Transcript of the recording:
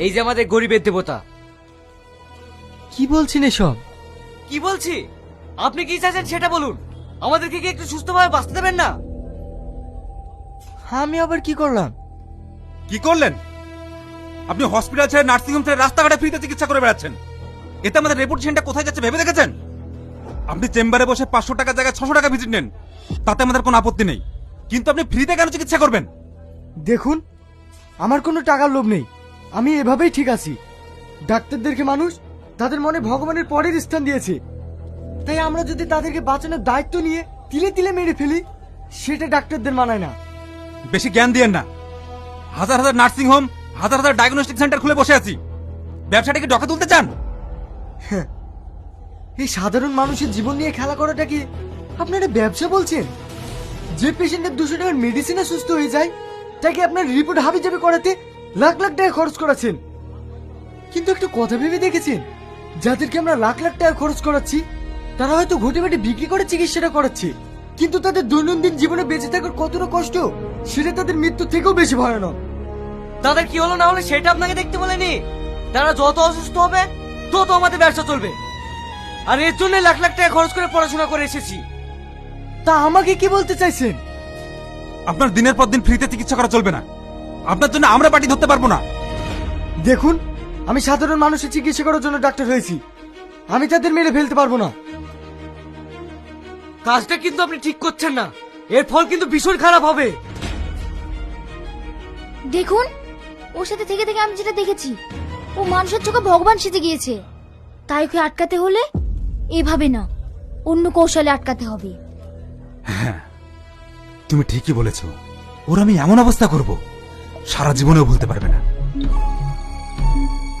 এই যে আমাদের গরিবের দেবতা। কি বলছেন এসব? কি বলছি? আপনি কি চাইছেন সেটা বলুন। আমাদেরকে কি একটু সুস্থভাবে বাঁচতে দেবেন না? আমি আবার কি করলাম? কি করলেন? আপনি হসপিটাল ছেড়ে নার্সিং হোম ছেড়ে রাস্তাঘাটে ফ্রিতে চিকিৎসা করে বেড়াচ্ছেন। এতে আমাদের রেপুটেশনটা কোথায় যাচ্ছে ভেবে দেখেছেন? আপনি চেম্বারে বসে 500 টাকার জায়গায় 600 টাকা ভিজিট নেন, তাতে আমাদের কোনো আপত্তি নেই, কিন্তু আপনি ফ্রিতে কেন চিকিৎসা করবেন? দেখুন, আমার কোনো টাকার লোভ নেই, আমি এভাবেই ঠিক আছি। ডাক্তারদেরকে মানুষ তাদের মনে ভগবানের পরের স্থান দিয়েছে, তাই আমরা যদি তাদেরকে বাঁচানোর দায়িত্ব নিয়ে তিলে তিলে মেরে ফেলি, সেটা ডাক্তারদের মানায় না। বেশি জ্ঞান দিয়েন না। হাজার হাজার নার্সিং হোম, হাজার হাজার ডায়াগনস্টিক সেন্টার খুলে বসে আছি, ব্যবসাটাকে ডকা তুলতে চান? এই সাধারণ মানুষের জীবন নিয়ে খেলা করাটা কি আপনারা ব্যবসা বলছেন? যে পেশেন্টের 200 টাকার মেডিসিনে সুস্থ হয়ে যায়, তাকে আপনার রিপোর্ট হাবি যাবে করাতে লাখ লাখ টাকা খরচ করাচ্ছেন। কিন্তু একটা কথা ভেবে দেখেছেন, যাদেরকে আমরা লাখ লাখ টাকা খরচ করাচ্ছি, তারা হয়তো ঘটে ঘটে বিক্রি করে চিকিৎসাটা করাচ্ছে, কিন্তু তাদের দৈনন্দিন জীবনে বেঁচে থাকার কতটা কষ্ট, সেটা তাদের মৃত্যুর থেকেও বেশি ভয়ানক। তাদের কি হলো না হলো সেটা আপনাকে দেখতে বলেনি। তারা যত অসুস্থ হবে তত আমাদের ব্যবসা চলবে, আর এর জন্য লাখ লাখ টাকা খরচ করে পড়াশোনা করে এসেছি। তা আমাকে কি বলতে চাইছেন? আপনার দিনের পর দিন ফ্রিতে চিকিৎসা করা চলবে না। আপনার জন্য আমরা পার্টি ধরতে পারবো না। দেখুন, আমি সাধারণ মানুষের চিকিৎসা করার জন্য ডাক্তার হয়েছি, আমি তাদের মেরে ফেলতে পারবো না। কাজটা কিন্তু আপনি ঠিক করছেন না, এর ফল কিন্তু ভীষণ খারাপ হবে। দেখুন, ওর সাথে থেকে থেকে আমি যেটা দেখেছি, ও মানুষের চোখে ভগবান সেজে গিয়েছে। তাই ওকে আটকাতে হলে এভাবে না, অন্য কৌশলে আটকাতে হবে। হ্যাঁ, তুমি ঠিকই বলেছো। ওর আমি এমন অবস্থা করব, সারা জীবনেও ভুলতে পারবে না।